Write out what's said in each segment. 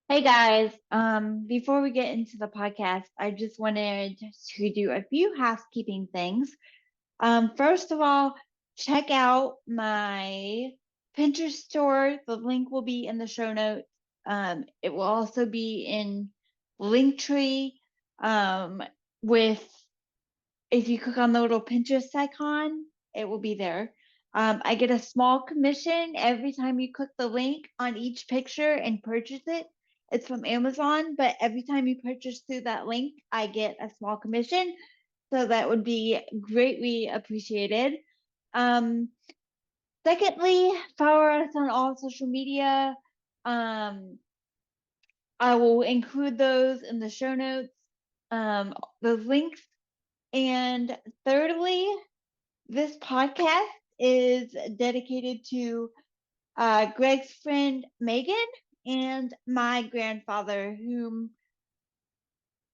Hey guys, before we get into the podcast, I just wanted to do a few housekeeping things. First of all, check out my Pinterest store. The link will be in the show notes. It will also be in Linktree. Um, with if you click on the little Pinterest icon, it will be there. I get a small commission every time you click the link on each picture and purchase it. It's from Amazon, but every time you purchase through that link, I get a small commission. So that would be greatly appreciated. Um, Secondly, follow us on all social media. Um, I will include those in the show notes, those links. And thirdly, this podcast is dedicated to Greg's friend Megan and my grandfather, whom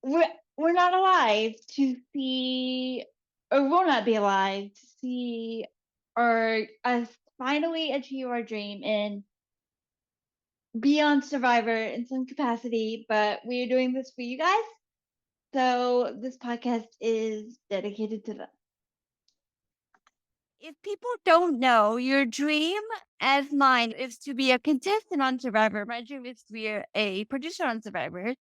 we're, we're not alive to see, or will not be alive to see, or us finally achieve our dream and be on Survivor in some capacity. But we are doing this for you guys. So this podcast is dedicated to them. If people don't know, your dream, as mine, is to be a contestant on Survivor. My dream is to be a producer on Survivor.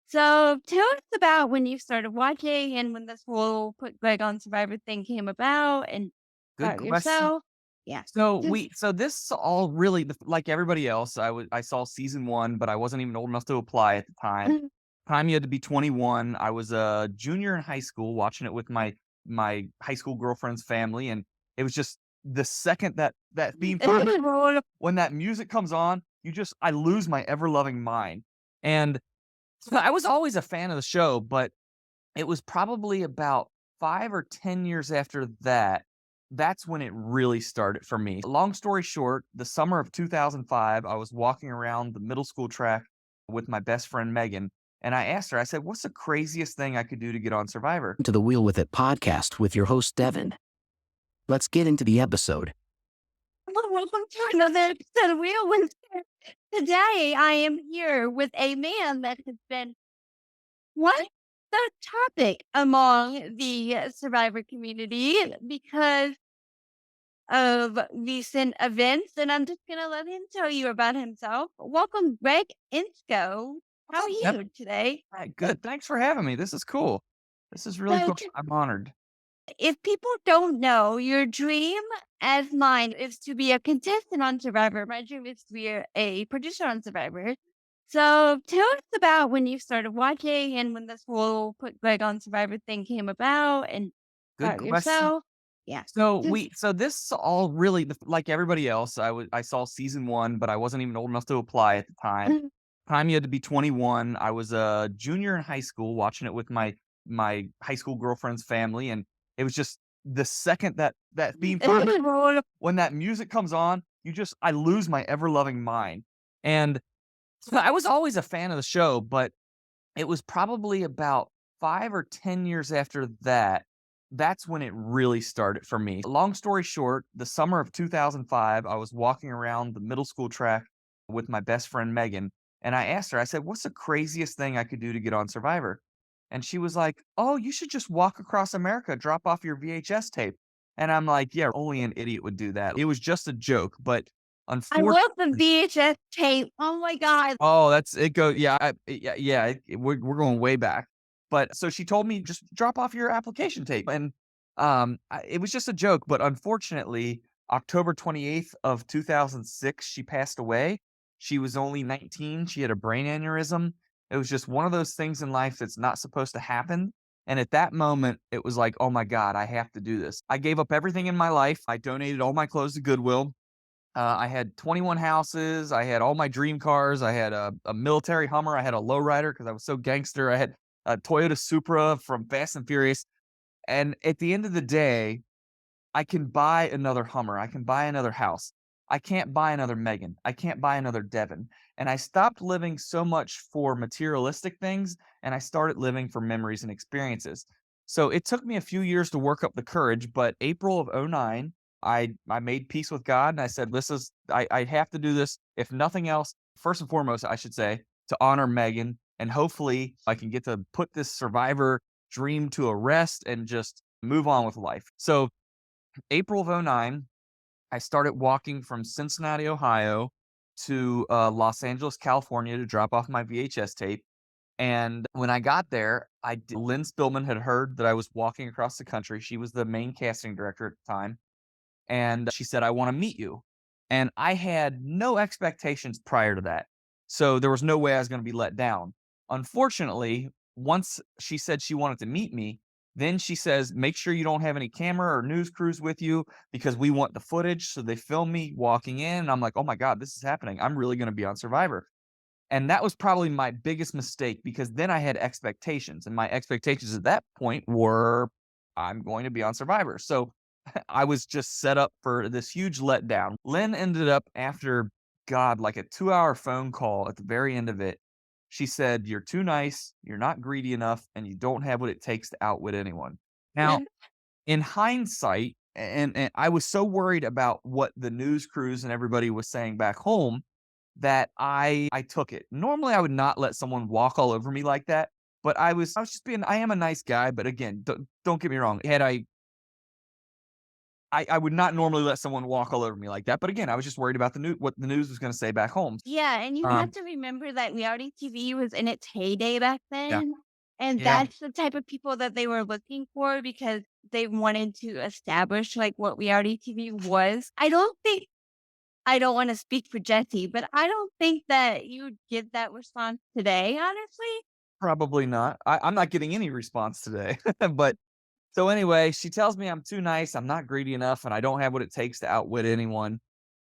So tell us about when you started watching and when this whole Put Greg on Survivor thing came about and Good about question. yourself. Yeah. Just So this all really like everybody else. I saw season one, but I wasn't even old enough to apply at the time. Time you had to be 21. I was a junior in high school, watching it with my high school girlfriend's family, and it was just the second that theme when that music comes on, I lose my ever loving mind. And so I was always a fan of the show, but it was probably about 5 or 10 years after that, that's when it really started for me. Long story short, the summer of 2005, I was walking around the middle school track with my best friend Megan, and I asked her, I said, "What's the craziest thing I could do to get on Survivor?" To the Wheel With It podcast with your host, Devon. Let's get into the episode. welcome to another episode of Wheel with It. Today I am here with a man that has been quite the topic among the Survivor community because of recent events, and I'm just gonna let him tell you about himself. Welcome, Greg Insco. What's How are up, Deb? you today? Alright, good. Thanks for having me. This is cool. This is really So, cool. I'm honored. if people don't know, your dream, as mine, is to be a contestant on Survivor. My dream is to be a producer on Survivor. So tell us about when you started watching and when this whole Put Greg on Survivor thing came about and Good about question. yourself. Yeah. Just So this all really like everybody else. I saw season one, but I wasn't even old enough to apply at the time. Time you had to be 21. I was a junior in high school, watching it with my high school girlfriend's family, and it was just the second that theme when that music comes on, I lose my ever loving mind. And so I was always a fan of the show, but it was probably about 5 or 10 years after that, that's when it really started for me. Long story short, the summer of 2005, I was walking around the middle school track with my best friend Megan, and I asked her, I said, "What's the craziest thing I could do to get on Survivor?" And she was like, "Oh, you should just walk across America, drop off your VHS tape." And I'm like, "Yeah, only an idiot would do that." It was just a joke, but I love unfortunately. the VHS tape. Oh my god. Oh, that's it go yeah, we're going way back. But so she told me, "Just drop off your application tape," and, it was just a joke, but unfortunately, October 28th of 2006, she passed away. She was only 19, she had a brain aneurysm. It was just one of those things in life that's not supposed to happen, and at that moment, it was like, "Oh my god, I have to do this." I gave up everything in my life, I donated all my clothes to Goodwill. I had 21 houses. I had all my dream cars. I had a military Hummer. I had a lowrider because I was so gangster. I had a Toyota Supra from Fast and Furious. And at the end of the day, I can buy another Hummer. I can buy another house. I can't buy another Megan. I can't buy another Devon. And I stopped living so much for materialistic things and I started living for memories and experiences. So it took me a few years to work up the courage, but April of '09, I made peace with God and I said, I have to do this. If nothing else, first and foremost, I should say, to honor Megan. And hopefully I can get to put this survivor dream to a rest and just move on with life. So April of '09, I started walking from Cincinnati, Ohio to Los Angeles, California to drop off my VHS tape. And when I got there, Lynn Spillman had heard that I was walking across the country. She was the main casting director at the time. And she said, "I want to meet you." And I had no expectations prior to that. So there was no way I was going to be let down. Unfortunately, once she said she wanted to meet me, then she says, "Make sure you don't have any camera or news crews with you because we want the footage." So they film me walking in. And I'm like, oh my God, this is happening. I'm really going to be on Survivor. And that was probably my biggest mistake because then I had expectations. And my expectations at that point were I'm going to be on Survivor. So I was just set up for this huge letdown. Lynn ended up after, God, like a 2-hour phone call at the very end of it. She said, "You're too nice, you're not greedy enough, and you don't have what it takes to outwit anyone." Now, in hindsight, and I was so worried about what the news crews and everybody was saying back home that I took it. Normally, I would not let someone walk all over me like that, but I was just being I am a nice guy, but again, don't get me wrong. Had I would not normally let someone walk all over me like that, but again, I was just worried about what the news was gonna say back home. Yeah, and you have Um, to remember that reality TV was in its heyday back yeah, then. And yeah, that's the type of people that they were looking for because they wanted to establish like what reality TV was. I don't want to speak for Jesse, but I don't think that you would get that response today, honestly. probably not. I'm not getting any response today, but so anyway, she tells me I'm too nice, I'm not greedy enough, and I don't have what it takes to outwit anyone.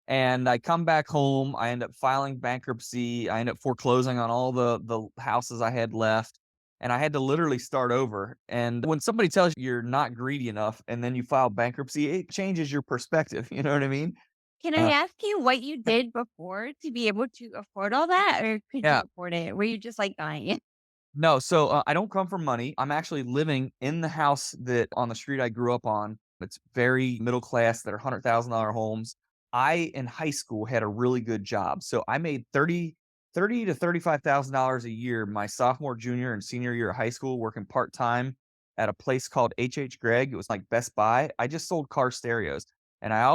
And I come back home, I end up filing bankruptcy, I end up foreclosing on all the houses I had left, and I had to literally start over. And when somebody tells you you're not greedy enough and then you file bankruptcy, it changes your perspective, you know what I mean? Can I Uh, ask you what you did before to be able to afford all that, or could you yeah. afford it? Were you just like buying it? No, so, I don't come from money. I'm actually living in the house that on the street I grew up on. It's very middle class, that are $100,000 homes. I, in high school, had a really good job. So I made thirty to $35,000 a year my sophomore, junior, and senior year of high school working part-time at a place called H. Gregg. It was like Best Buy. I just sold car stereos. And I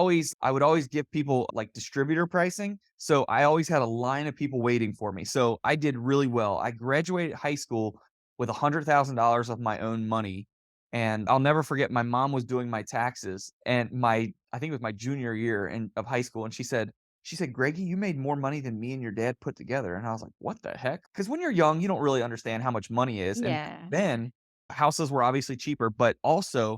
would always give people like distributor pricing. So I always had a line of people waiting for me. So I did really well. I graduated high school with $100,000 of my own money. And I'll never forget my mom was doing my taxes and I think it was my junior year of high school. And she said, "Greggy, you made more money than me and your dad put together." And I was like, what the heck? Because when you're young, you don't really understand how much money is. And Yeah. then houses were obviously cheaper, but also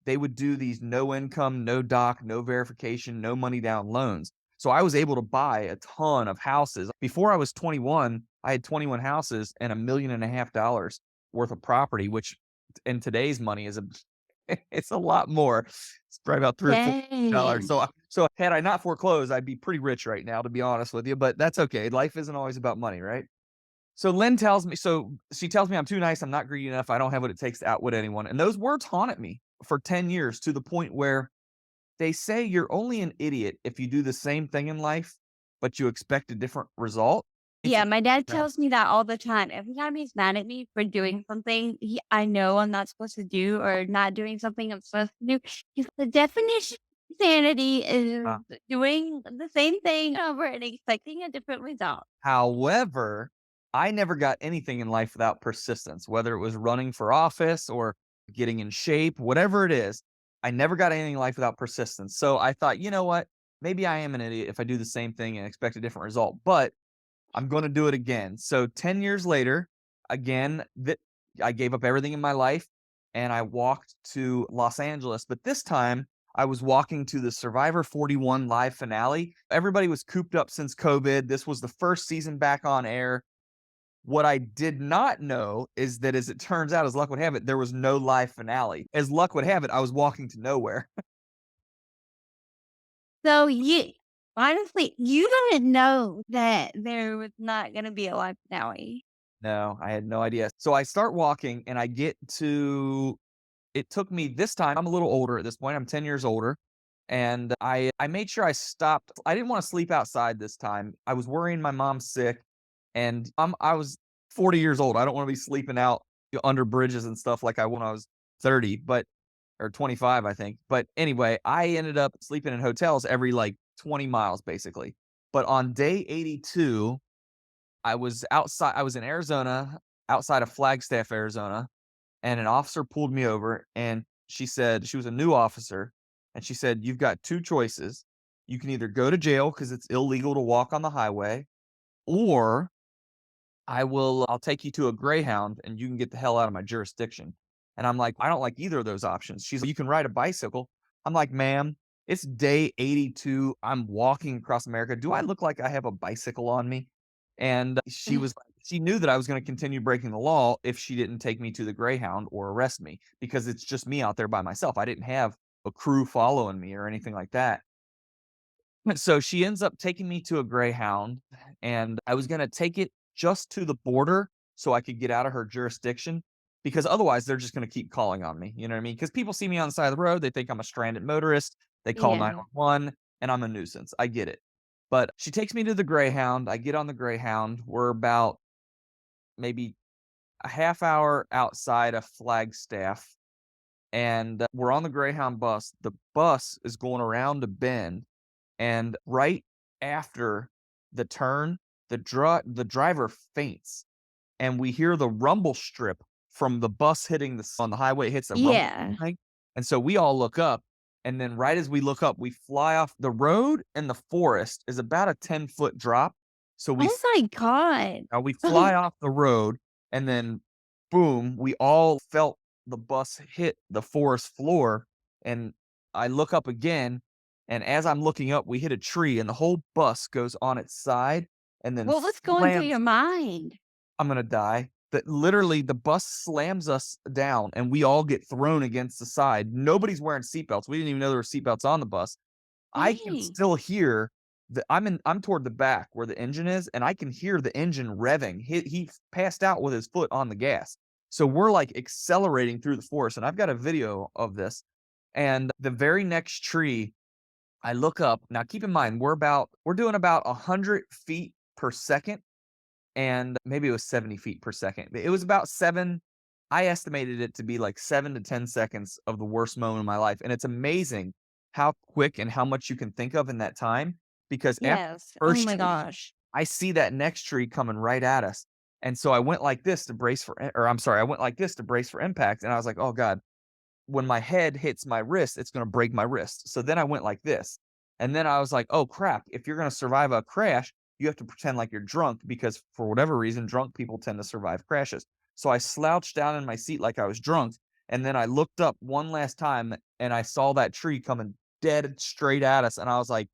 they would do these no income, no doc, no verification, no money down loans. So I was able to buy a ton of houses. Before I was 21, I had 21 houses and $1.5 million worth of property, which in today's money is it's a lot more. It's probably about 3 or 4 dollars. Dang. So had I not foreclosed, I'd be pretty rich right now, to be honest with you. But that's okay. Life isn't always about money, right? So Lynn tells me, so she tells me I'm too nice, I'm not greedy enough, I don't have what it takes to outwit anyone. And those words haunted me for 10 years to the point where they say you're only an idiot if you do the same thing in life, but you expect a different result. It's Yeah, my dad yeah. tells me that all the time. Every time he's mad at me for doing something I know I'm not supposed to do or not doing something I'm supposed to do, the definition of insanity is Uh, doing the same thing over and expecting a different result. However, I never got anything in life without persistence, whether it was running for office or getting in shape, whatever it is. I never got anything in life without persistence. So I thought, you know what? Maybe I am an idiot if I do the same thing and expect a different result. But I'm gonna do it again. So 10 years later, again, that I gave up everything in my life and I walked to Los Angeles, but this time I was walking to the Survivor 41 live finale. Everybody was cooped up since COVID. This was the first season back on air. What I did not know is that, as it turns out, as luck would have it, there was no live finale. As luck would have it, I was walking to nowhere. So you didn't know that there was not going to be a live finale. No, I had no idea. So I start walking and I get to it took me this time, I'm a little older at this point, I'm 10 years older, and I made sure I stopped. I didn't wanna sleep outside this time. I was worrying my mom's sick, And I was 40 years old. I don't want to be sleeping out under bridges and stuff like I when I was 30, but or 25, I think. But anyway, I ended up sleeping in hotels every like 20 miles basically. But on day 82, I was outside. I was in Arizona, outside of Flagstaff, Arizona, and an officer pulled me over and she said, she was a new officer, and she said, "You've got two choices. You can either go to jail because it's illegal to walk on the highway, or I'll take you to a Greyhound and you can get the hell out of my jurisdiction." And I'm like, "I don't like either of those options." She's like, "You can ride a bicycle." I'm like, "Ma'am, it's day 82. I'm walking across America. Do I look like I have a bicycle on me?" And she knew that I was going to continue breaking the law if she didn't take me to the Greyhound or arrest me, because it's just me out there by myself. I didn't have a crew following me or anything like that. So she ends up taking me to a Greyhound, and I was gonna take it just to the border so I could get out of her jurisdiction, because otherwise they're just gonna keep calling on me, you know what I mean? Because people see me on the side of the road, they think I'm a stranded motorist, they call Yeah. 911, and I'm a nuisance. I get it. But she takes me to the Greyhound, I get on the Greyhound, we're about maybe a half hour outside of Flagstaff, and we're on the Greyhound bus. The bus is going around a bend, and right after the turn, the driver faints, and we hear the rumble strip from the bus hitting on the highway. It hits a rumble Yeah. strip, and so we all look up, and then right as we look up, we fly off the road, and the forest is about a 10-foot drop. So Oh my God. we fly off the road, and then boom, we all felt the bus hit the forest floor, and I look up again, and as I'm looking up, we hit a tree, and the whole bus goes on its side and then What was going through slams. your mind? I'm gonna die. That literally the bus slams us down, and we all get thrown against the side. Nobody's wearing seatbelts. We didn't even know there were seatbelts on the bus. I can Dang. still hear I'm toward the back where the engine is, and I can hear the engine revving. He passed out with his foot on the gas. So we're like accelerating through the forest, and I've got a video of this. And the very next tree, I look up. Now keep in mind, we're doing about 100 feet per second, and maybe it was 70 feet per second. It was about I estimated it to be like 7 to 10 seconds of the worst moment of my life. And it's amazing how quick and how much you can think of in that time. Because after Yes. the Oh first my tree, gosh. I see that next tree coming right at us. And so I went like this to brace for, or I'm sorry, I went like this to brace for impact. And I was like, oh God, when my head hits my wrist, it's going to break my wrist. So then I went like this. And then I was like, oh crap, if you're going to survive a crash, you have to pretend like you're drunk, because for whatever reason, drunk people tend to survive crashes. So I slouched down in my seat like I was drunk. And then I looked up one last time and I saw that tree coming dead straight at us. And I was like,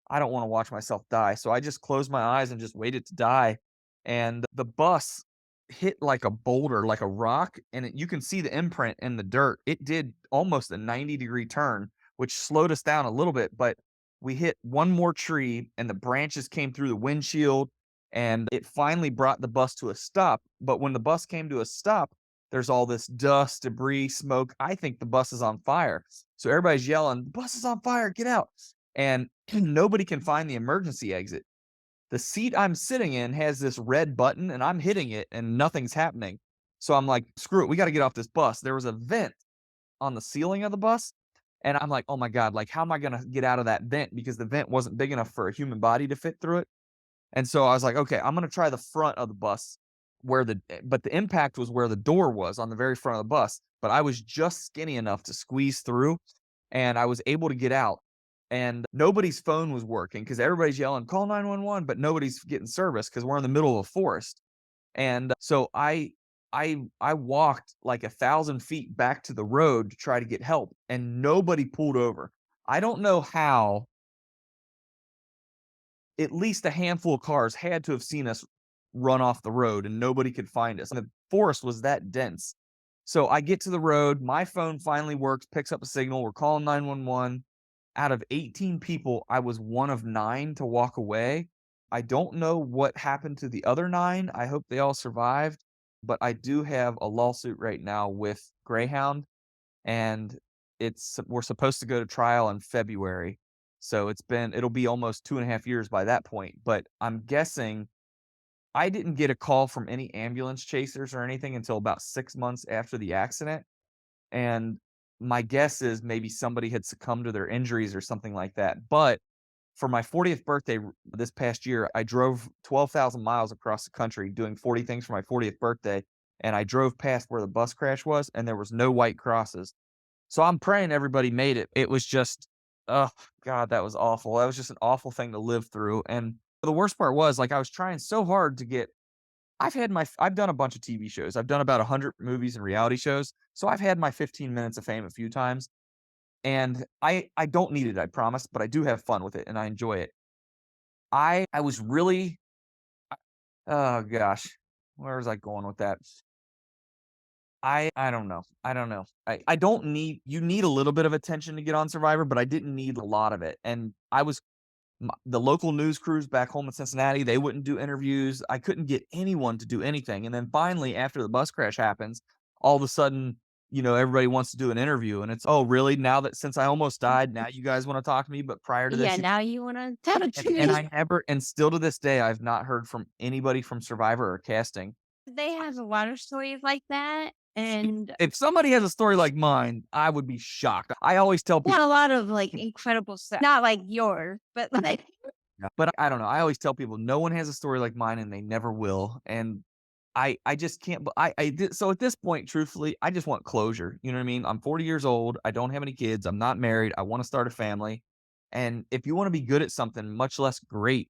I don't want to watch myself die. So I just closed my eyes and just waited to die. And the bus hit like a boulder, like a rock, and you can see the imprint in the dirt. It did almost a 90-degree turn, which slowed us down a little bit, but we hit one more tree and the branches came through the windshield, and it finally brought the bus to a stop. But when the bus came to a stop, there's all this dust, debris, smoke. I think the bus is on fire. So everybody's yelling, "The bus is on fire, get out." And nobody can find the emergency exit. The seat I'm sitting in has this red button, and I'm hitting it and nothing's happening. So I'm like, screw it, we got to get off this bus. There was a vent on the ceiling of the bus. And I'm like, oh my God, like, how am I going to get out of that vent? Because the vent wasn't big enough for a human body to fit through it. And so I was like, okay, I'm going to try the front of the bus but the impact was where the door was, on the very front of the bus. But I was just skinny enough to squeeze through, and I was able to get out. And nobody's phone was working because everybody's yelling, call 911, but nobody's getting service because we're in the middle of a forest. And so I walked like 1,000 feet back to the road to try to get help, and nobody pulled over. I don't know how. At least a handful of cars had to have seen us run off the road, and nobody could find us. And the forest was that dense. So I get to the road, my phone finally works, picks up a signal, we're calling 911. Out of 18 people, I was one of 9 to walk away. I don't know what happened to the other 9. I hope they all survived, but I do have a lawsuit right now with Greyhound, and we're supposed to go to trial in February. So it'll be almost 2.5 years by that point. But I'm guessing I didn't get a call from any ambulance chasers or anything until about 6 months after the accident, and my guess is maybe somebody had succumbed to their injuries or something like that, but for my 40th birthday this past year, I drove 12,000 miles across the country doing 40 things for my 40th birthday, and I drove past where the bus crash was, and there was no white crosses. So I'm praying everybody made it. It was just, oh god, that was awful. That was just an awful thing to live through, and the worst part was, like, I was trying so hard to get I've done a bunch of TV shows. I've done about 100 movies and reality shows, so I've had my 15 minutes of fame a few times, and I don't need it, I promise, but I do have fun with it, and I enjoy it. I was really oh gosh, where was I going with that? I don't know. I don't know. I don't need you need a little bit of attention to get on Survivor, but I didn't need a lot of it. And the local news crews back home in Cincinnati, they wouldn't do interviews. I couldn't get anyone to do anything. And then finally, after the bus crash happens, all of a sudden, everybody wants to do an interview. And it's, oh, really? Now that since I almost died, now you guys want to talk to me? But prior to Yeah, this, now you want to tell it to and me. I never, and still to this day, I've not heard from anybody from Survivor or casting. They have a lot of stories like that, and If somebody has a story like mine, I would be shocked. I always tell people, not a lot of like incredible stuff. Not like yours, but like but I don't know. I always tell people no one has a story like mine, and they never will. And I just can't. So at this point, truthfully, I just want closure. You know what I mean? I'm 40 years old. I don't have any kids. I'm not married. I want to start a family. And if you want to be good at something, much less great,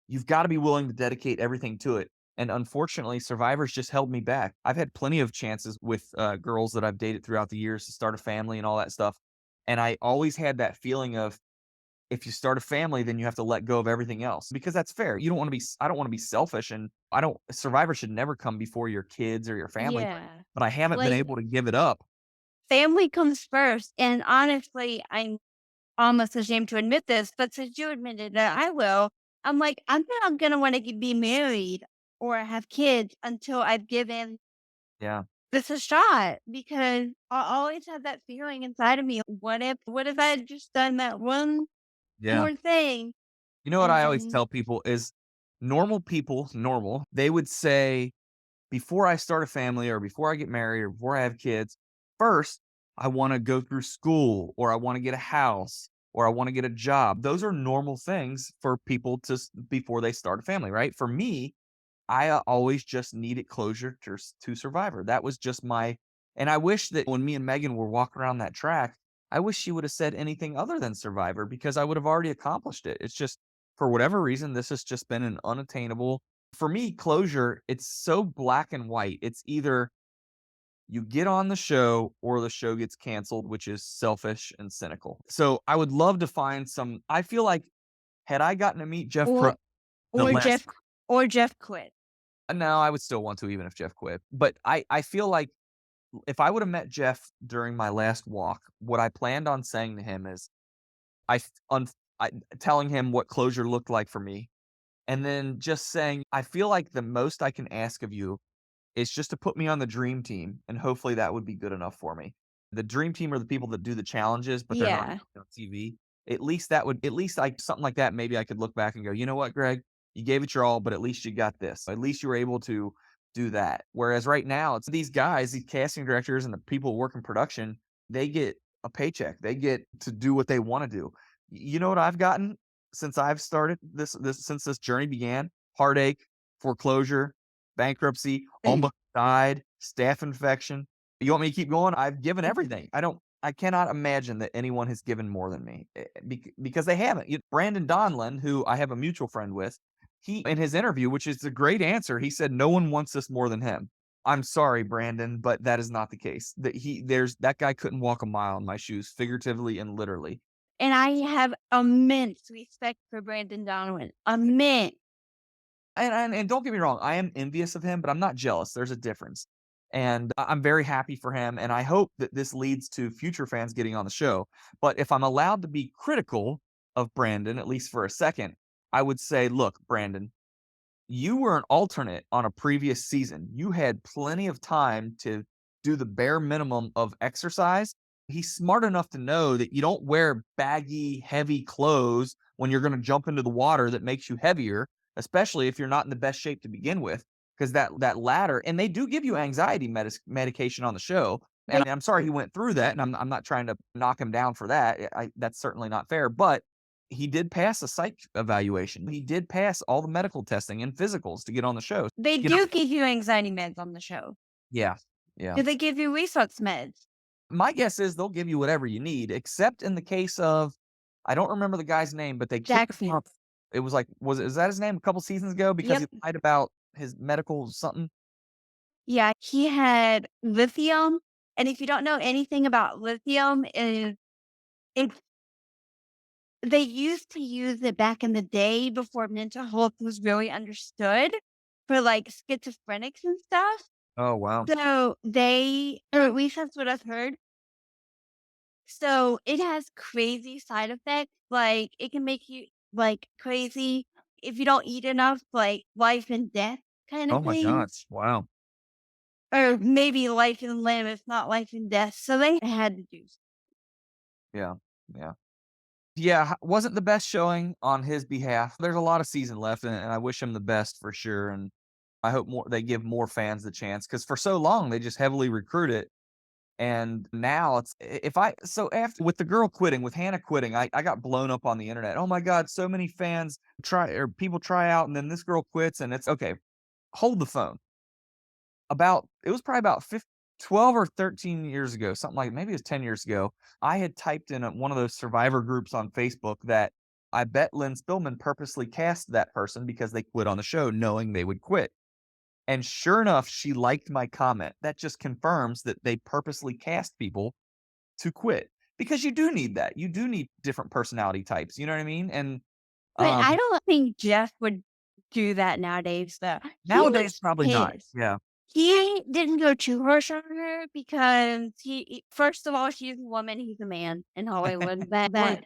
you've got to be willing to dedicate everything to it. And unfortunately, Survivor's just held me back. I've had plenty of chances with girls that I've dated throughout the years to start a family and all that stuff. And I always had that feeling of, if you start a family, then you have to let go of everything else because that's fair. You don't want to be, I don't want to be selfish, and Survivor should never come before your kids or your family, yeah. but I haven't been Like able to give it up. family comes first. And honestly, I'm almost ashamed to admit this, but since you admitted that I will, I'm like, I'm not gonna want to be married or have kids until I've given Yeah. this a shot because I always have that feeling inside of me. What if I had just done that one Yeah. more thing You know what and I always then tell people is normal people, they would say, before I start a family or before I get married or before I have kids, first, I want to go through school or I want to get a house or I want to get a job. Those are normal things for people before they start a family, right? For me, I always just needed closure to Survivor. That was just and I wish that when me and Megan were walking around that track, I wish she would have said anything other than Survivor because I would have already accomplished it. It's just, for whatever reason, this has just been an unattainable. For me, closure, it's so black and white. It's either you get on the show or the show gets canceled, which is selfish and cynical. So I would love to find I feel like had I gotten to meet Jeff Pro or the or last Jeff quit. no, I would still want to even if Jeff quit. But I feel like if I would have met Jeff during my last walk, what I planned on saying to him is I f- un- I telling him what closure looked like for me, and then just saying, I feel like the most I can ask of you is just to put me on the dream team, and hopefully that would be good enough for me. The dream team are the people that do the challenges, but they're not Yeah. on TV. At least like something like that, maybe I could look back and go, you know what, Greg, you gave it your all, but at least you got this. At least you were able to do that. Whereas right now, it's these guys, these casting directors and the people who work in production, they get a paycheck. They get to do what they want to do. You know what I've gotten since I've started since this journey began? Heartache, foreclosure, bankruptcy, almost died, staph infection. You want me to keep going? I've given everything. I cannot imagine that anyone has given more than me because they haven't. Brandon Donlin, who I have a mutual friend with, he, in his interview, which is a great answer, he said no one wants this more than him. I'm sorry, Brandon, but that is not the case. That guy couldn't walk a mile in my shoes, figuratively and literally. And I have immense respect for Brandon Donovan. Immense. And don't get me wrong, I am envious of him, but I'm not jealous. There's a difference. And I'm very happy for him. And I hope that this leads to future fans getting on the show. But if I'm allowed to be critical of Brandon, at least for a second, I would say, look, Brandon, you were an alternate on a previous season. You had plenty of time to do the bare minimum of exercise. He's smart enough to know that you don't wear baggy, heavy clothes when you're going to jump into the water that makes you heavier. especially if you're not in the best shape to begin with, because that ladder, and they do give you anxiety medication on the show. And I'm sorry he went through that, and I'm not trying to knock him down for that. That's certainly not fair, but he did pass a psych evaluation. He did pass all the medical testing and physicals to get on the show. They You know, do give you anxiety meds on the show. yeah, yeah. Do they give you reflux meds? My guess is they'll give you whatever you need, except in the case of, I don't remember the guy's name, but they kicked him Jackson. off. It was like, is that his name a couple seasons ago? Because Yep. he lied about his medical something. Yeah, he had lithium. And if you don't know anything about lithium, is it they used to use it back in the day before mental health was really understood for like schizophrenics and stuff. Oh, wow. So or at least that's what I've heard. So it has crazy side effects. Like it can make you like crazy if you don't eat enough, like life and death kind Oh of my thing. gosh. Wow. Or maybe life and limb, if not life and death. So they had to do Yeah. Yeah. Yeah. Wasn't the best showing on his behalf. There's a lot of season left, and I wish him the best for sure. And I hope they give more fans the chance, because for so long they just heavily recruit it. And now it's so after with the girl quitting, with Hannah quitting, I got blown up on the internet. Oh my God, so many fans people try out, and then this girl quits, and it's okay. Hold the phone. It was probably about 12 or 13 years ago, something like, maybe it was 10 years ago. I had typed in one of those survivor groups on Facebook that I bet Lynn Spillman purposely cast that person because they quit on the show knowing they would quit. And sure enough, she liked my comment. That just confirms that they purposely cast people to quit, because you do need that. You do need different personality types. You know what I mean? And But I um, don't think Jeff would do that nowadays, though. He was nowadays, probably not. pissed. Yeah. He didn't go too harsh on her because first of all, she's a woman, he's a man in Hollywood. That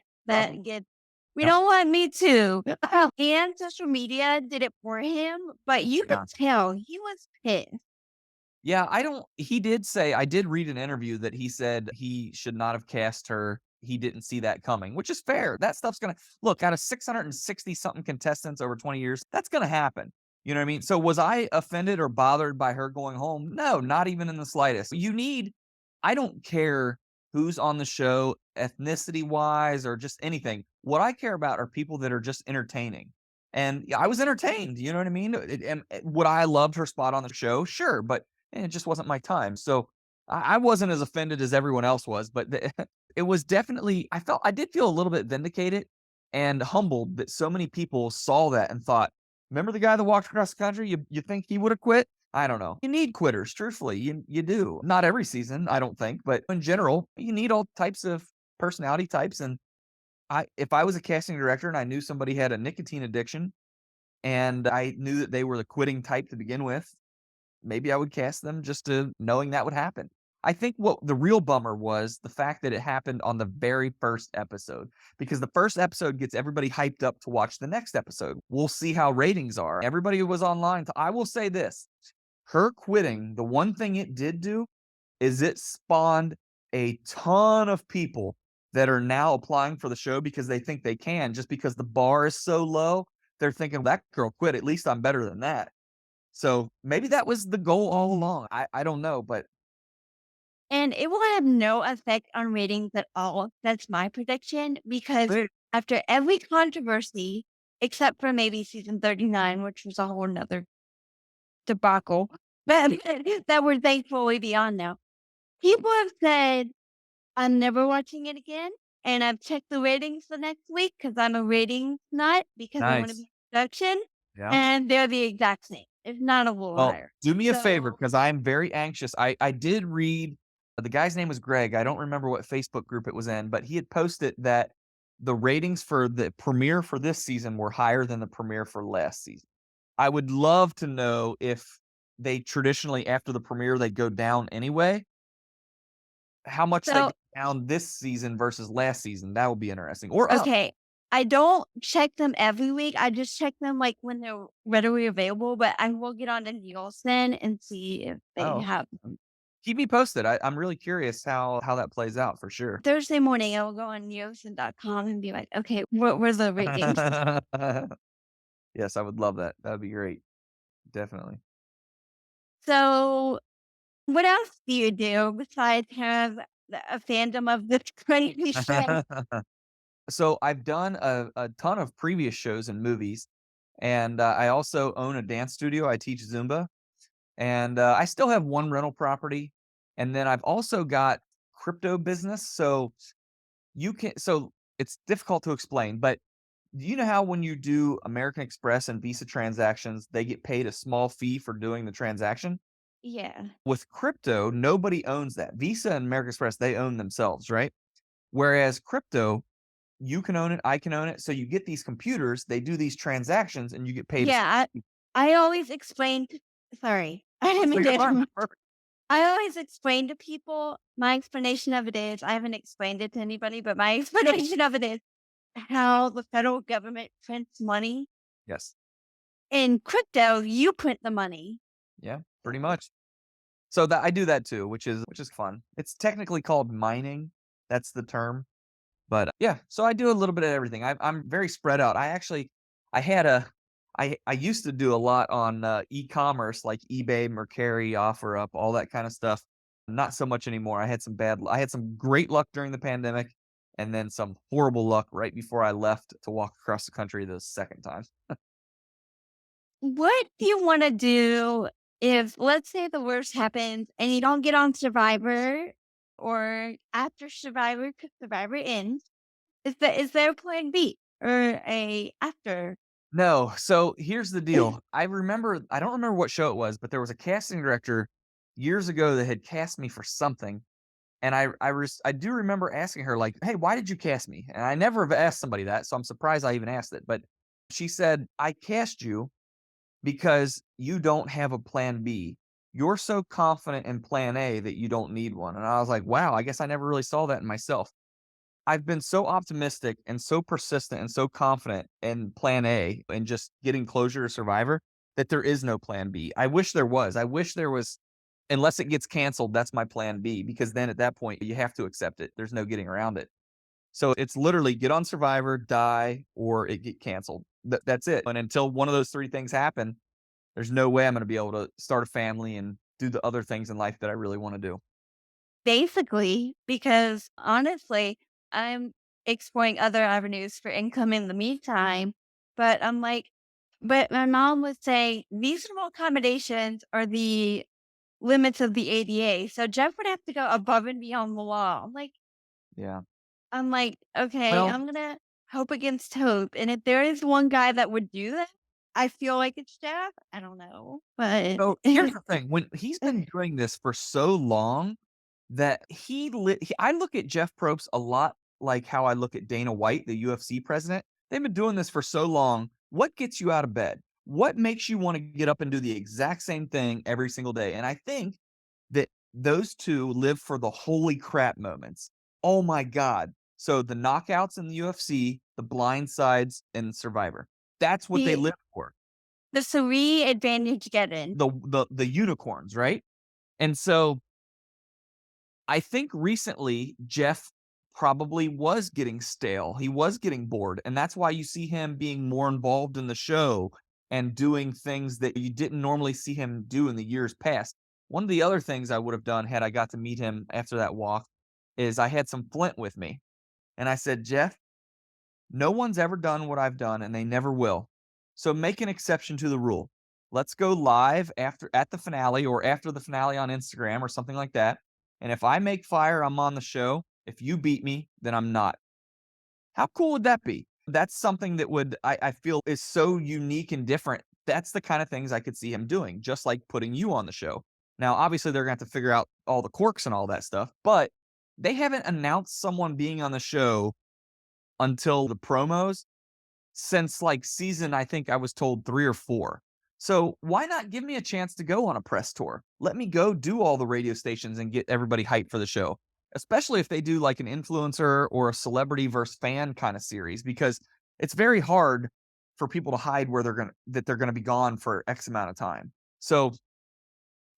gets, we Yeah. don't want Me Too. And social media did it for him, but you Yeah. could tell he was pissed. Yeah, he did say, I did read an interview that he said he should not have cast her. He didn't see that coming, which is fair. That stuff's gonna look, out of 660 something contestants over 20 years, that's gonna happen. You know what I mean? So was I offended or bothered by her going home? No, not even in the slightest. I don't care who's on the show, ethnicity wise or just anything. What I care about are people that are just entertaining. And yeah, I was entertained. You know what I mean? And would I have loved her spot on the show? Sure, but it just wasn't my time. So I wasn't as offended as everyone else was, but it was definitely, I did feel a little bit vindicated and humbled that so many people saw that and thought, remember the guy that walked across the country? You think he would have quit? I don't know. You need quitters, truthfully. You do. Not every season, I don't think, but in general, you need all types of personality types. And if I was a casting director and I knew somebody had a nicotine addiction and I knew that they were the quitting type to begin with, maybe I would cast them just to knowing that would happen. I think what the real bummer was the fact that it happened on the very first episode, because the first episode gets everybody hyped up to watch the next episode. We'll see how ratings are. Everybody was online. I will say this, her quitting, the one thing it did do is it spawned a ton of people that are now applying for the show because they think they can, just because the bar is so low. They're thinking, that girl quit. At least I'm better than that. So maybe that was the goal all along. I don't know, but And it will have no effect on ratings at all. That's my prediction, because They- after every controversy, except for maybe season 39, which was a whole nother debacle, but that we're thankfully beyond now. People have said, I'm never watching it again. And I've checked the ratings the next week because I'm a ratings nut, because I want to nice. be in production. Yeah. And they're the exact same, if not a little Well, higher. do me a favor, So- because I'm very anxious. I did read, the guy's name was Greg. I don't remember what Facebook group it was in, but he had posted that the ratings for the premiere for this season were higher than the premiere for last season. I would love to know if they traditionally, after the premiere, they go down anyway. How much they So- go down this season versus last season. That would be interesting. Or up. Okay. I don't check them every week. I just check them like when they're readily available, but I will get on to Nielsen and see if they Oh. have. Keep me posted. I'm really curious how that plays out for sure. Thursday morning, I will go on Nielsen.com and be like, okay, what were the ratings? Yes, I would love that. That would be great. Definitely. So, what else do you do besides have a fandom of this crazy show? So I've done a ton of previous shows and movies, and I also own a dance studio. I teach Zumba, and I still have one rental property, and then I've also got crypto business. So it's difficult to explain, but you know how when you do American Express and Visa transactions, they get paid a small fee for doing the transaction? Yeah. With crypto, nobody owns that. Visa and American Express, they own themselves, right? Whereas crypto, you can own it, I can own it. So you get these computers, they do these transactions, and you get paid. Yeah, I always explain to sorry, I didn't So mean you're to fine. interrupt. I always explain to people my explanation of it is I haven't explained it to anybody, but my explanation of it is how the federal government prints money. Yes. In crypto, you print the money. Yeah, pretty much. So that I do that too, which is fun. It's technically called mining. That's the term. But yeah, so I do a little bit of everything. I'm very spread out. I had a I used to do a lot on e-commerce like eBay, Mercari, OfferUp, all that kind of stuff. Not so much anymore. I had some great luck during the pandemic, and then some horrible luck right before I left to walk across the country the second time. What do you wanna do if, let's say, the worst happens and you don't get on Survivor or after Survivor 'cause Survivor ends? Is there a plan B or a after? No, so here's the deal. I don't remember what show it was, but there was a casting director years ago that had cast me for something. And I do remember asking her like, "Hey, why did you cast me?" And I never have asked somebody that, so I'm surprised I even asked it. But she said, "I cast you because you don't have a plan B. You're so confident in plan A that you don't need one." And I was like, "Wow, I guess I never really saw that in myself." I've been so optimistic and so persistent and so confident in plan A and just getting closure to Survivor that there is no plan B. I wish there was. I wish there was, unless it gets canceled, that's my plan B, because then at that point you have to accept it. There's no getting around it. So it's literally get on Survivor, die, or it get canceled. That's it. And until one of those three things happen, there's no way I'm going to be able to start a family and do the other things in life that I really want to do. Basically, because honestly, I'm exploring other avenues for income in the meantime, but I'm like but my mom would say reasonable accommodations are the limits of the ADA, so Jeff would have to go above and beyond the law. Yeah. I'm like, "Okay, Well, I'm gonna hope against hope," and if there is one guy that would do that, I feel like it's Jeff. I don't know, but so here's the thing. When he's been doing this for so long, that I look at Jeff Probst a lot like how I look at Dana White, the UFC president. They've been doing this for so long. What gets you out of bed? What makes you want to get up and do the exact same thing every single day? And I think that those two live for the holy crap moments. Oh my God. So the knockouts in the UFC, the blind sides, and Survivor. That's what they the live for. the Suri advantage get in. The unicorns, right? And so I think recently Jeff probably was getting stale. He was getting bored. And that's why you see him being more involved in the show and doing things that you didn't normally see him do in the years past. One of the other things I would have done had I got to meet him after that walk is I had some Flint with me. And I said, "Jeff, no one's ever done what I've done and they never will. So make an exception to the rule. Let's go live at the finale or after the finale on Instagram or something like that. And if I make fire, I'm on the show. If you beat me, then I'm not." How cool would that be? That's something that I feel is so unique and different. That's the kind of things I could see him doing, just like putting you on the show. Now, obviously, they're going to have to figure out all the quirks and all that stuff, but they haven't announced someone being on the show until the promos since like season, I think I was told 3 or 4. So why not give me a chance to go on a press tour? Let me go do all the radio stations and get everybody hyped for the show, especially if they do like an influencer or a celebrity versus fan kind of series, because it's very hard for people to hide where they're gonna be gone for X amount of time. So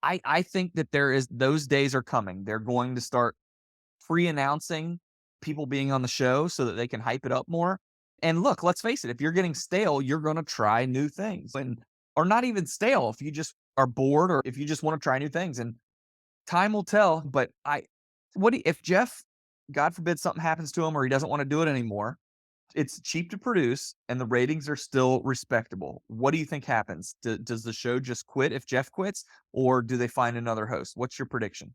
I think that those days are coming. They're going to start pre-announcing people being on the show so that they can hype it up more. And look, let's face it, if you're getting stale, you're going to try new things, or not even stale, if you just are bored or if you just want to try new things, and time will tell. But if Jeff, God forbid something happens to him or he doesn't want to do it anymore, it's cheap to produce and the ratings are still respectable. What do you think happens? Does the show just quit if Jeff quits, or do they find another host? What's your prediction?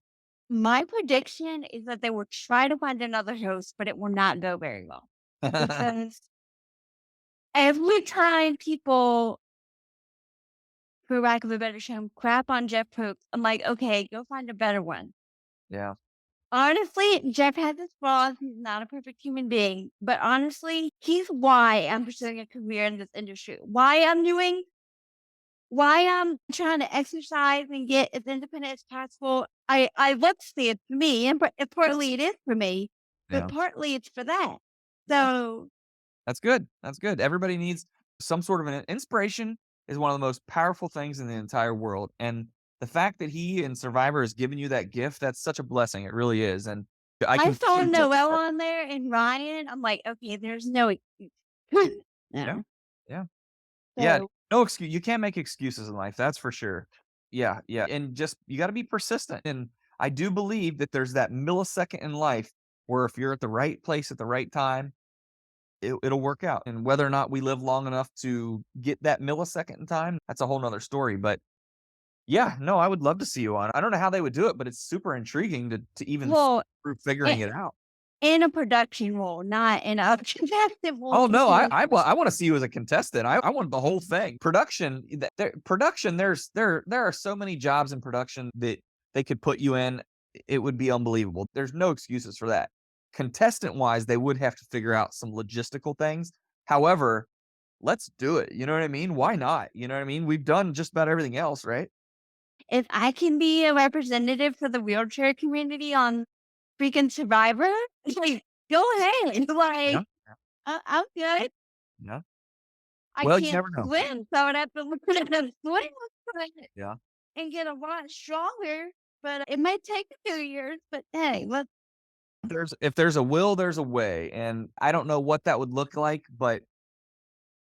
My prediction is that they will try to find another host, but it will not go very well. Because every time people, for lack of a better term, crap on Jeff Probst, I'm like, okay, go find a better one. Yeah. Honestly, Jeff has his flaws. He's not a perfect human being. But honestly, he's why I'm pursuing a career in this industry. Why I'm trying to exercise and get as independent as possible. I love to see it for me, and partly it is for me, but Yeah. partly it's for that. So That's good. That's good. Everybody needs some sort of an inspiration is one of the most powerful things in the entire world. And the fact that he in Survivor has given you that gift, that's such a blessing. It really is. And I I can saw feel Noel that. on there and Ryan. I'm like, okay, there's no excuse. Yeah. No. Yeah. Yeah. So No excuse. You can't make excuses in life. That's for sure. Yeah. Yeah. And just, you got to be persistent. And I do believe that there's that millisecond in life where if you're at the right place at the right time, it'll work out. And whether or not we live long enough to get that millisecond in time, that's a whole nother story. But yeah, no, I would love to see you on. I don't know how they would do it, but it's super intriguing to even well, through figuring it out. in a production role, not in a contestant role. Oh no, because I want to see you as a contestant. I want the whole thing. Production, there are so many jobs in production that they could put you in. It would be unbelievable. There's no excuses for that. Contestant wise, they would have to figure out some logistical things. However, let's do it. You know what I mean? Why not? You know what I mean? We've done just about everything else, right? if I can be a representative for the wheelchair community on freaking Survivor, like, go ahead. Yeah. Like, I'm good. Yeah. I Well, you can't never know. swim, so I'd have to learn how to swim Yeah. and get a lot stronger. But it might take a few years. But hey, let's. If there's a will, there's a way. And I don't know what that would look like, but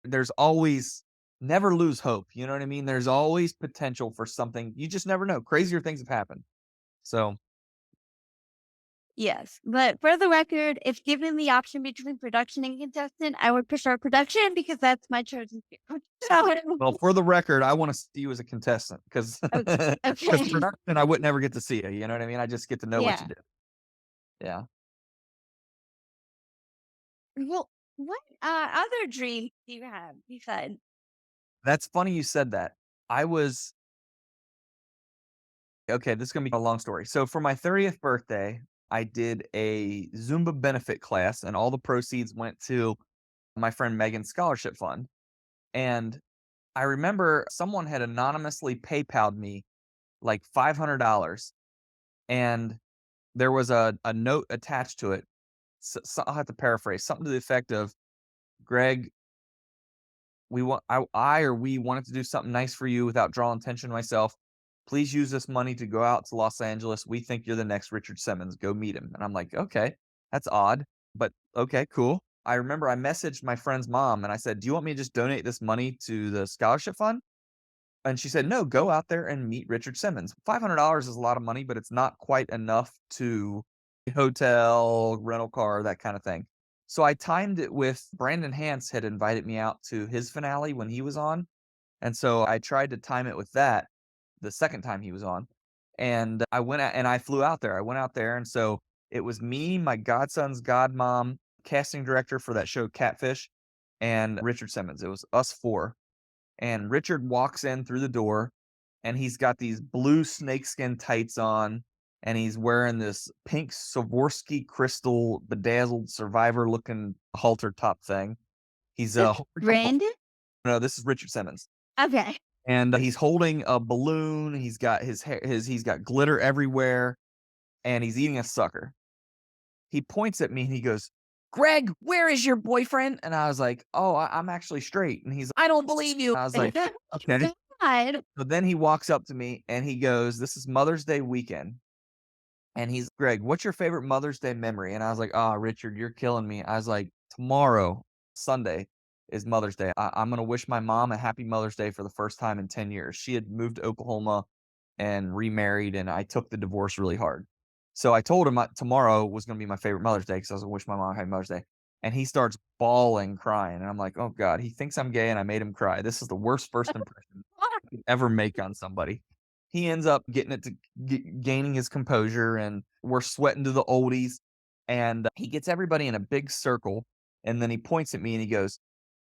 there's always never lose hope. You know what I mean? There's always potential for something. You just never know. Crazier things have happened. So Yes, but for the record, if given the option between production and contestant, I would prefer production because that's my chosen field. So, well, for the record, I want to see you as a contestant because okay. production, I would never get to see you. You know what I mean? I just get to know what Yeah. you do. Yeah. Well, what other dreams do you have besides? That's funny you said that. Okay, this is going to be a long story. So for my 30th birthday, I did a Zumba benefit class and all the proceeds went to my friend Megan's scholarship fund. And I remember someone had anonymously PayPal'd me like $500 and there was a note attached to it. So I'll have to paraphrase something to the effect of, Greg, we wanted to do something nice for you without drawing attention to myself. Please use this money to go out to Los Angeles. We think you're the next Richard Simmons. Go meet him. And I'm like, okay, that's odd, but okay, cool. I remember I messaged my friend's mom and I said, do you want me to just donate this money to the scholarship fund? And she said, no, go out there and meet Richard Simmons. $500 is a lot of money, but it's not quite enough to hotel, rental car, that kind of thing. So I timed it with Brandon Hance had invited me out to his finale when he was on. And so I tried to time it with that the second time he was on. And I went out and I flew out there. I went out there. And so it was me, my godson's godmom, casting director for that show Catfish, and Richard Simmons. It was us four. And Richard walks in through the door and he's got these blue snakeskin tights on and he's wearing this pink Swarovski crystal bedazzled Survivor looking halter top thing. He's Brandon? no, this is Richard Simmons. Okay. And he's holding a balloon. He's got his hair, he's got glitter everywhere, and he's eating a sucker. He points at me and he goes, Greg, where is your boyfriend? And I was like, oh, I'm actually straight. And he's, I don't believe you. I was like, okay. God. So then he walks up to me and he goes, this is Mother's Day weekend. And he's, Greg, what's your favorite Mother's Day memory? And I was like, oh, Richard, you're killing me. I was like, tomorrow Sunday is Mother's Day. I'm going to wish my mom a happy Mother's Day for the first time in 10 years. She had moved to Oklahoma and remarried, and I took the divorce really hard. So I told him tomorrow was going to be my favorite Mother's Day because I was going to wish my mom a happy Mother's Day. And he starts bawling, crying. And I'm like, oh God, he thinks I'm gay and I made him cry. This is the worst first impression I could ever make on somebody. He ends up getting it to gaining his composure, and we're sweating to the oldies. And he gets everybody in a big circle. And then he points at me and he goes,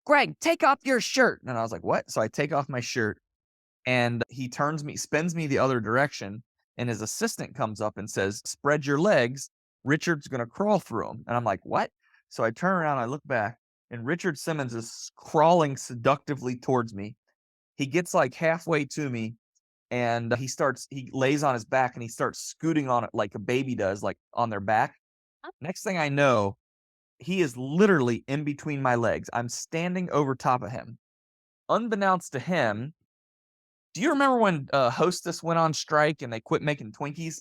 Greg, take off your shirt. And I was like, what? So I take off my shirt, and he spins me the other direction. And his assistant comes up and says, spread your legs. Richard's going to crawl through them. And I'm like, what? So I turn around, I look back, and Richard Simmons is crawling seductively towards me. He gets like halfway to me, and he lays on his back and he starts scooting on it like a baby does, like on their back. Next thing I know, he is literally in between my legs. I'm standing over top of him. Unbeknownst to him, do you remember when Hostess went on strike and they quit making Twinkies?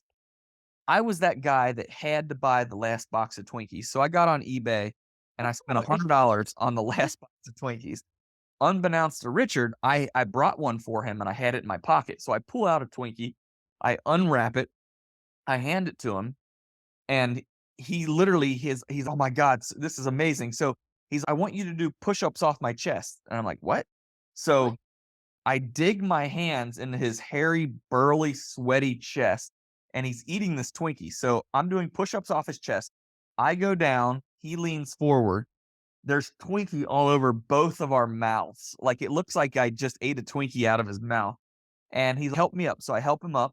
I was that guy that had to buy the last box of Twinkies. So I got on eBay and I spent $100 on the last box of Twinkies. Unbeknownst to Richard, I brought one for him and I had it in my pocket. So I pull out a Twinkie, I unwrap it, I hand it to him, and he literally he's oh my God, this is amazing. So I want you to do push-ups off my chest. And I'm like, what? So I dig my hands into his hairy, burly, sweaty chest, and he's eating this Twinkie. So I'm doing push-ups off his chest. I go down, he leans forward. There's Twinkie all over both of our mouths. Like, it looks like I just ate a Twinkie out of his mouth. And he helped me up. So I help him up,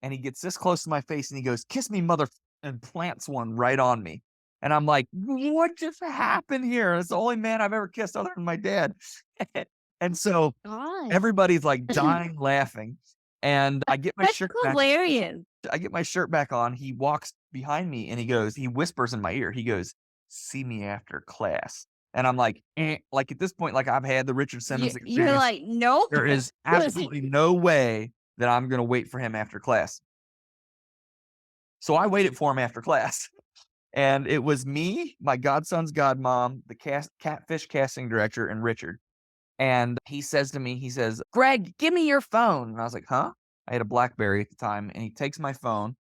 and he gets this close to my face and he goes, kiss me, mother, and plants one right on me. And I'm like, what just happened here? It's the only man I've ever kissed other than my dad. And so God. everybody's like dying laughing. And I get my That's shirt back. hilarious. I get my shirt back on. He walks behind me and he whispers in my ear. He goes, see me after class. And I'm like, like at this point, like I've had the Richard Simmons experience. You're like, nope. There is absolutely no way that I'm going to wait for him after class. So I waited for him after class. And it was me, my godson's godmom, the catfish casting director, and Richard. And he says to me, he says, Greg, give me your phone. And I was like, huh? I had a BlackBerry at the time. And he takes my phone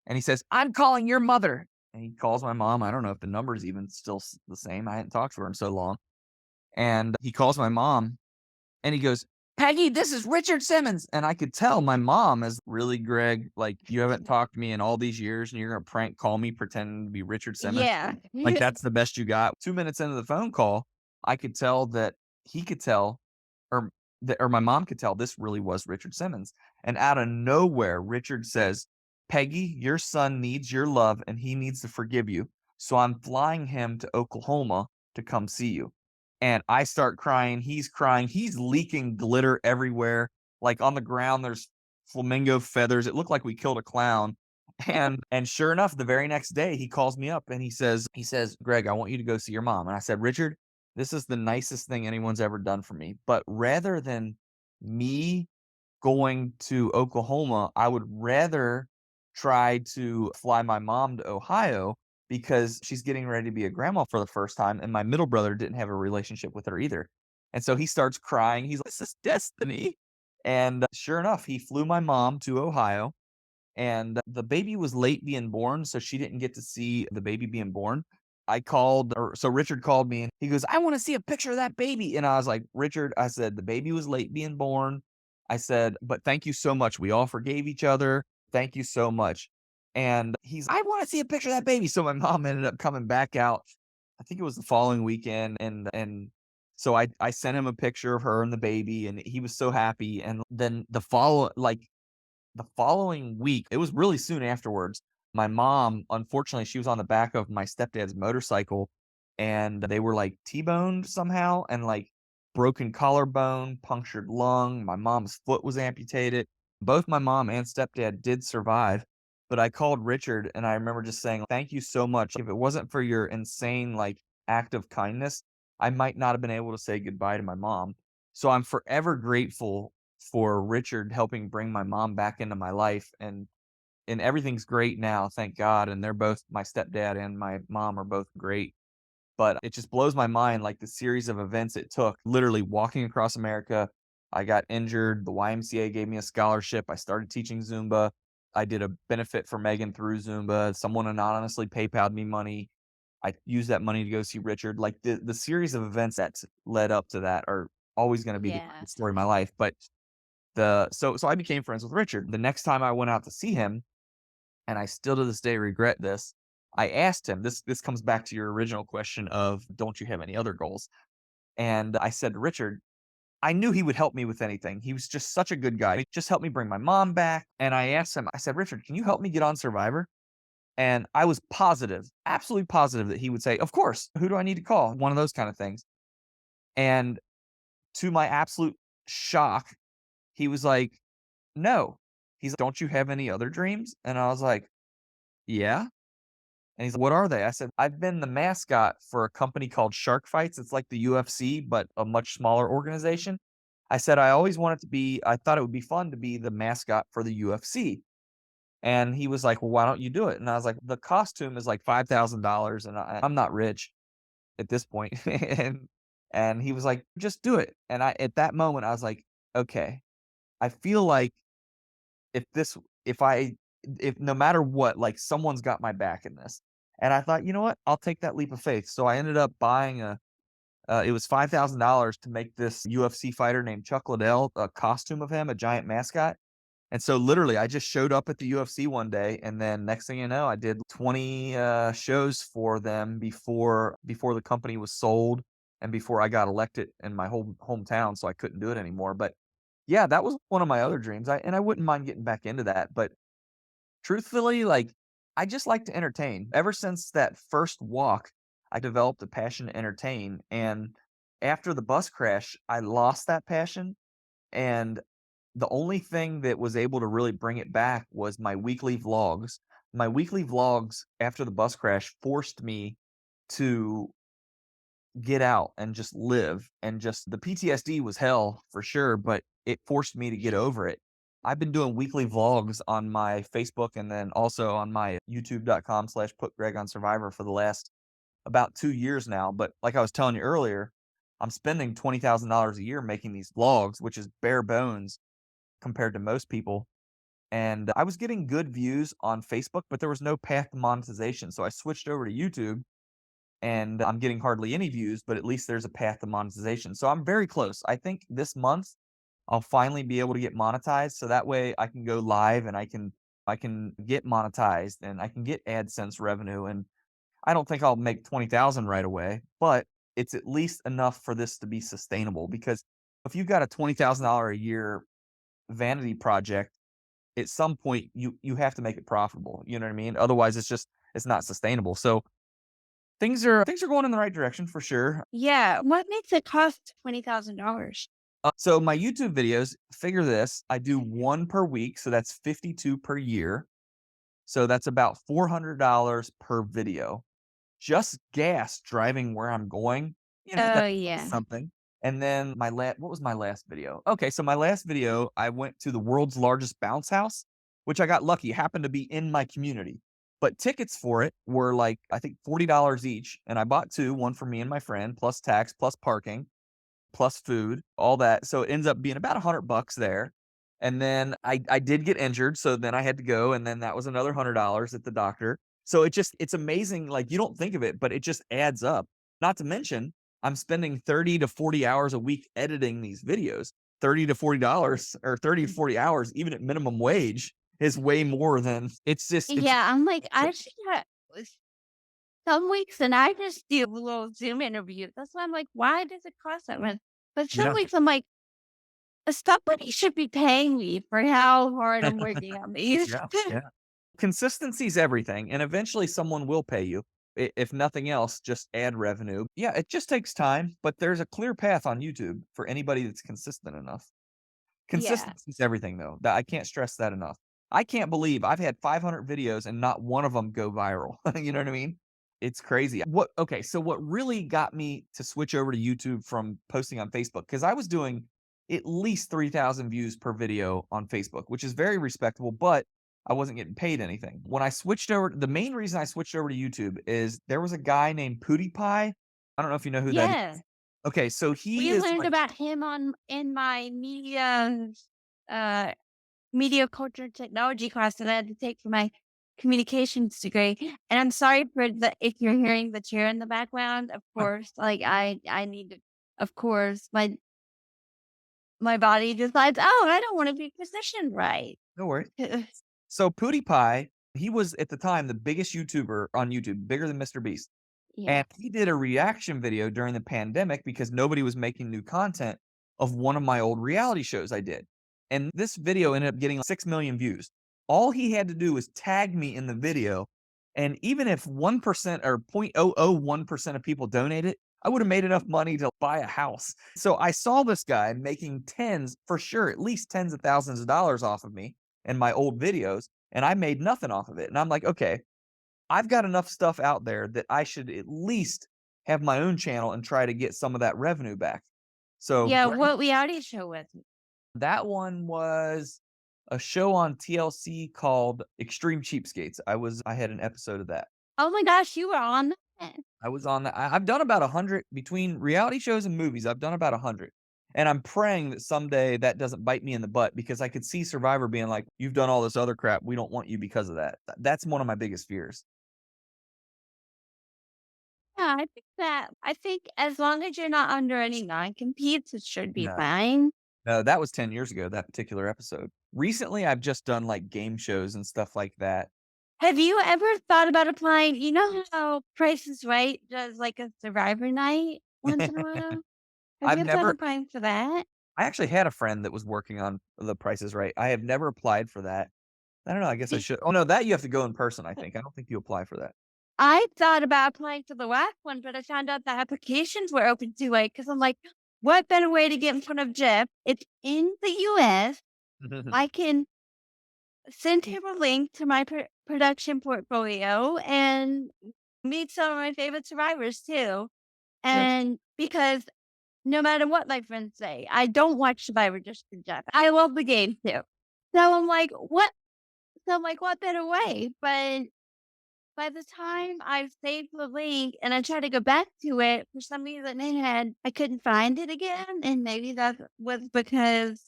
and he says, I'm calling your mother. And he calls my mom. I don't know if the number is even still the same. I hadn't talked to her in so long. And he calls my mom and he goes, Peggy, this is Richard Simmons. And I could tell my mom is really, Greg, like, you haven't talked to me in all these years and you're going to prank call me pretending to be Richard Simmons. Yeah. Like, that's the best you got. 2 minutes into the phone call, I could tell that he could tell, or my mom could tell, this really was Richard Simmons. And out of nowhere, Richard says, Peggy, your son needs your love and he needs to forgive you. So I'm flying him to Oklahoma to come see you. And I start crying. He's crying. He's leaking glitter everywhere. Like on the ground, there's flamingo feathers. It looked like we killed a clown. And sure enough, the very next day, he calls me up and he says, Greg, I want you to go see your mom. And I said, Richard, this is the nicest thing anyone's ever done for me. But rather than me going to Oklahoma, I would rather try to fly my mom to Ohio because she's getting ready to be a grandma for the first time. And my middle brother didn't have a relationship with her either. And so he starts crying. He's like, this is destiny. And sure enough, he flew my mom to Ohio. And the baby was late being born, so she didn't get to see the baby being born. So Richard called me and he goes, I want to see a picture of that baby. And I was like, Richard, I said, the baby was late being born. I said, but thank you so much. We all forgave each other. Thank you so much. And I want to see a picture of that baby. So my mom ended up coming back out. I think it was the following weekend. And so I sent him a picture of her and the baby, and he was so happy. And then the following week, it was really soon afterwards, my mom, unfortunately, she was on the back of my stepdad's motorcycle and they were like T-boned somehow, and like broken collarbone, punctured lung. My mom's foot was amputated. Both my mom and stepdad did survive, but I called Richard and I remember just saying, thank you so much. If it wasn't for your insane, like, act of kindness, I might not have been able to say goodbye to my mom. So I'm forever grateful for Richard helping bring my mom back into my life, and everything's great now, thank God. And they're both, my stepdad and my mom are both great. but it just blows my mind, like the series of events it took, literally walking across America. I got injured. The YMCA gave me a scholarship. I started teaching Zumba. I did a benefit for Megan through Zumba. Someone anonymously PayPal'd me money. I used that money to go see Richard. Like the series of events that led up to that are always going to be the Yeah. greatest story of my life. But so I became friends with Richard. The next time I went out to see him, and I still to this day regret this, I asked him, this comes back to your original question of don't you have any other goals? And I said to Richard, I knew he would help me with anything. He was just such a good guy. He just helped me bring my mom back. And I asked him, I said, Richard, can you help me get on Survivor? And I was positive, absolutely positive that he would say, of course, who do I need to call? One of those kind of things. And to my absolute shock, he was like, no. He's like, don't you have any other dreams? And I was like, yeah. And he's like, what are they? I said, I've been the mascot for a company called Shark Fights. It's like the UFC, but a much smaller organization. I said, I always wanted to be, I thought it would be fun to be the mascot for the UFC. And he was like, well, why don't you do it? And I was like, the costume is like $5,000 and I'm not rich at this point. and he was like, just do it. And at that moment, I was like, okay, I feel like if this, if I, if no matter what, like someone's got my back in this. And I thought, you know what? I'll take that leap of faith. So I ended up buying it was $5,000 to make this UFC fighter named Chuck Liddell, a costume of him, a giant mascot. And so literally I just showed up at the UFC one day, and then next thing you know, I did 20 shows for them before the company was sold and before I got elected in my whole hometown, so I couldn't do it anymore. But yeah, that was one of my other dreams. I wouldn't mind getting back into that, but truthfully, like I just like to entertain. Ever since that first walk, I developed a passion to entertain, and after the bus crash, I lost that passion, and the only thing that was able to really bring it back was my weekly vlogs. My weekly vlogs after the bus crash forced me to get out and just live, and just the PTSD was hell for sure, but it forced me to get over it. I've been doing weekly vlogs on my Facebook and then also on my youtube.com/putgregonsurvivor for the last about 2 years now. But like I was telling you earlier, I'm spending $20,000 a year making these vlogs, which is bare bones compared to most people. And I was getting good views on Facebook, but there was no path to monetization. So I switched over to YouTube, and I'm getting hardly any views, but at least there's a path to monetization. So I'm very close. I think this month I'll finally be able to get monetized. So that way I can go live and I can get monetized and I can get AdSense revenue. And I don't think I'll make 20,000 right away, but it's at least enough for this to be sustainable, because if you've got a $20,000 a year vanity project, at some point you have to make it profitable. You know what I mean? Otherwise it's not sustainable. So things are going in the right direction for sure. Yeah. What makes it cost $20,000? So my YouTube videos, figure this, I do one per week, so that's 52 per year. So that's about $400 per video. Just gas driving where I'm going, Oh, that's yeah. something. And then what was my last video? Okay, so my last video, I went to the world's largest bounce house, which I got lucky, it happened to be in my community. But tickets for it were like, I think $40 each, and I bought two, one for me and my friend, plus tax, plus parking, plus food, all that. So it ends up being about $100 there. And then I did get injured, so then I had to go, and then that was another $100 at the doctor. So it's amazing, like you don't think of it, but it just adds up. Not to mention, I'm spending 30 to 40 hours a week editing these videos. $30 or 30 to 40 hours, even at minimum wage, is way more than it's Yeah. I'm like, I just got some weeks and I just do little Zoom interviews. That's why I'm like, why does it cost that much? But some yeah. weeks I'm like, somebody should be paying me for how hard I'm working on these. Yeah, yeah. Consistency is everything, and eventually someone will pay you. If nothing else, just add revenue. Yeah, it just takes time, but there's a clear path on YouTube for anybody that's consistent enough. Yeah. Consistency is everything, though. That I can't stress that enough. I can't believe I've had 500 videos and not one of them go viral. You know what I mean? It's crazy. Okay, so what really got me to switch over to YouTube from posting on Facebook, because I was doing at least 3,000 views per video on Facebook, which is very respectable, but I wasn't getting paid anything. When I switched over, the main reason I switched over to YouTube is there was a guy named PewDiePie I don't know if you know who that is. Yeah. Okay, so he We is learned like, about him in my uh media culture technology class that I had to take for my communications degree. And I'm sorry for if you're hearing the chair in the background, of course, like I need to, of course, my body decides, oh, I don't want to be positioned right. no worries. So PewDiePie, he was at the time the biggest YouTuber on YouTube, bigger than Mr. Beast. Yeah. And he did a reaction video during the pandemic because nobody was making new content of one of my old reality shows I did. And this video ended up getting 6 million views. All he had to do was tag me in the video. And even if 1% or 0.001% of people donated, I would have made enough money to buy a house. So I saw this guy making tens, for sure, at least tens of thousands of dollars off of me and my old videos. And I made nothing off of it. And I'm like, okay, I've got enough stuff out there that I should at least have my own channel and try to get some of that revenue back. So Yeah, what reality show was it? that one was a show on TLC called Extreme Cheapskates. I had an episode of that. Oh my gosh, you were on that. I was on that. I've done about 100 between reality shows and movies. I've done about 100. And I'm praying that someday that doesn't bite me in the butt because I could see Survivor being like, you've done all this other crap. We don't want you because of that. That's one of my biggest fears. Yeah, I think as long as you're not under any non-competes, it should be No. fine. No, that was 10 years ago, that particular episode. Recently, I've just done, like, game shows and stuff like that. Have you ever thought about applying? You know how Price is Right does like a Survivor night once in a while? Have I've you ever thought of never applying for that? I actually had a friend that was working on The Price is Right. I have never applied for that. I don't know, I guess I Be- should. Oh, no, that you have to go in person, I think. I don't think you apply for that. I thought about applying for the last one, but I found out the applications were open too late because I'm like, what better way to get in front of Jeff? It's in the US. I can send him a link to my production portfolio and meet some of my favorite survivors too. Yeah. And because no matter what my friends say, I don't watch Survivor just for Jeff. I love the game too. So I'm like, what? So I'm like, what better way? But by the time I've saved the link and I try to go back to it, for some reason I couldn't find it again. And maybe that was because,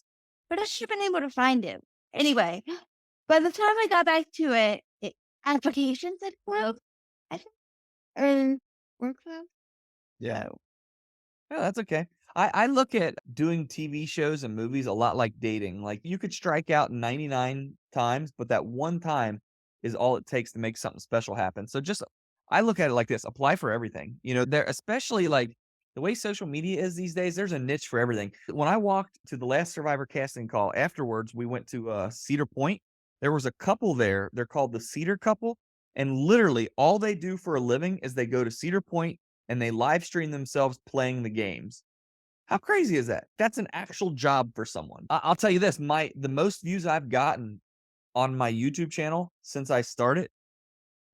but I should have been able to find it. Anyway, by the time I got back to it, applications had closed. I think, or were closed. Yeah. So, Yeah, that's okay. I look at doing TV shows and movies a lot like dating. Like, you could strike out 99 times, but that one time is all it takes to make something special happen. So just I look at it like this, apply for everything. You know, there especially like the way social media is these days, there's a niche for everything. When I walked to the last Survivor casting call, afterwards we went to Cedar Point. There was a couple there. They're called the Cedar couple, and literally all they do for a living is they go to Cedar Point and they live stream themselves playing the games. How crazy is that? That's an actual job for someone. I'll tell you this, the most views I've gotten on my YouTube channel since I started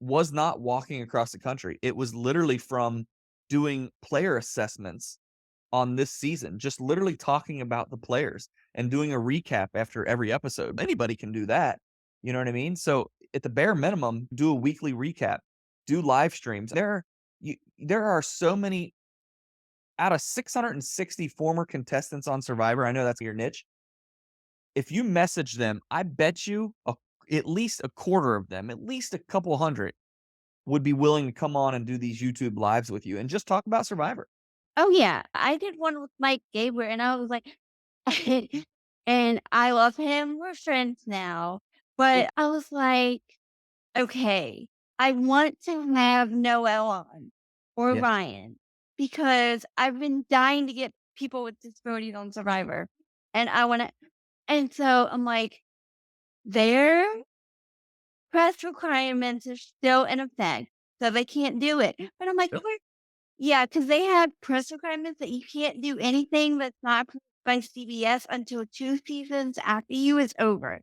was not walking across the country. It was literally from doing player assessments on this season, just literally talking about the players and doing a recap after every episode. Anybody can do that. You know what I mean? So at the bare minimum, do a weekly recap, do live streams. There are so many out of 660 former contestants on Survivor. I know that's your niche. If you message them, I bet you at least a quarter of them, at least a couple hundred, would be willing to come on and do these YouTube lives with you and just talk about Survivor. oh yeah, I did one with Mike Gaber, and I was like, and I love him. We're friends now, but I was like, okay, I want to have Noel on or Yeah. Ryan because I've been dying to get people with disabilities on Survivor, and I want to. And so I'm like, their press requirements are still in effect, so they can't do it. But I'm like, Yep. yeah, because they have press requirements that you can't do anything that's not approved by CBS until 2 seasons after you is over.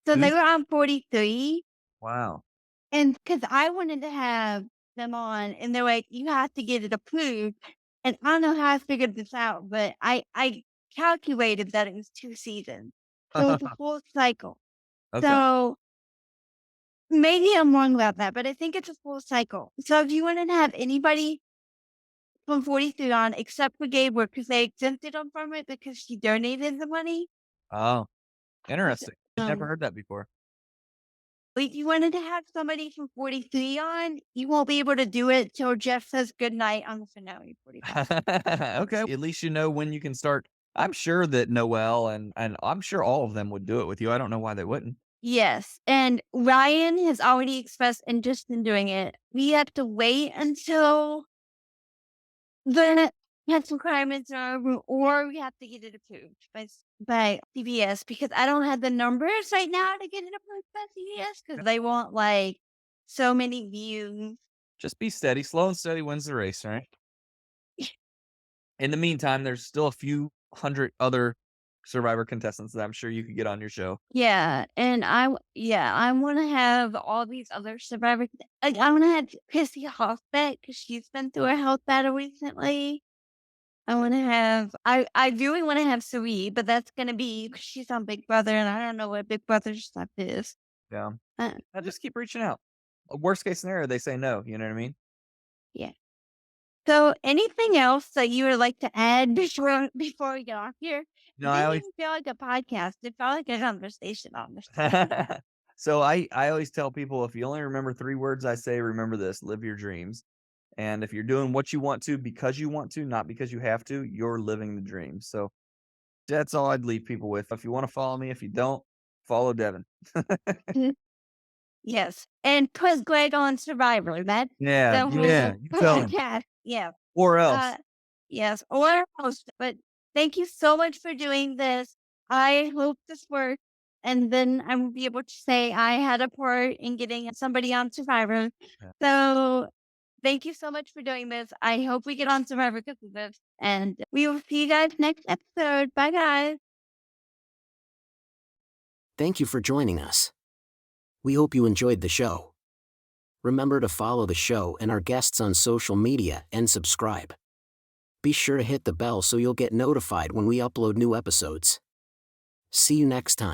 So they Two- were on 43, Wow. and because I wanted to have them on, and they're like, "You have to get it approved." And I don't know how I figured this out, but I calculated that it was 2 seasons, so it's a full cycle. Okay. So maybe I'm wrong about that, but I think it's a full cycle. So if you wanted to have anybody from 43 on, except for Gabriel, because they exempted him from it because she donated the money. Oh, interesting. I've never Um, heard that before. If you wanted to have somebody from 43 on, you won't be able to do it till Jeff says goodnight on the finale 45. Okay. At least you know when you can start. I'm sure that Noelle and I'm sure all of them would do it with you. I don't know why they wouldn't. Yes, and Ryan has already expressed interest in doing it. We have to wait until the tax requirements are over, or we have to get it approved by CBS, because I don't have the numbers right now to get it approved by CBS because they want like so many views. Just be steady. Slow and steady wins the race, right? In the meantime, there's still a few hundred other Survivor contestants that I'm sure you could get on your show. Yeah, and I want to have all these other Survivor. Like, I want to have Chrissy Hoffbeck because she's been through a health battle recently. I want to have. I really want to have Suri, but that's gonna be 'cause she's on Big Brother, and I don't know what Big Brother stuff is. Yeah. Uh, Just keep reaching out. Worst case scenario, they say no. You know what I mean? yeah. So, anything else that you would like to add before we get off here? It No, I didn't always even feel like a podcast. It felt like a conversation, honestly. so I always tell people, if you only remember 3 words I say, remember this: live your dreams. And if you're doing what you want to because you want to, not because you have to, you're living the dream. So that's all I'd leave people with. If you want to follow me, if you don't, follow Devon. Yes, and put Greg on Survivor. That's Yeah, the yeah, whole you tell him. podcast. Yeah. Or else. Yes, or else. But thank you so much for doing this. I hope this works. And then I will be able to say I had a part in getting somebody on Survivor. Yeah. So thank you so much for doing this. I hope we get on Survivor because of this. And we will see you guys next episode. Bye, guys. Thank you for joining us. We hope you enjoyed the show. Remember to follow the show and our guests on social media and subscribe. Be sure to hit the bell so you'll get notified when we upload new episodes. See you next time.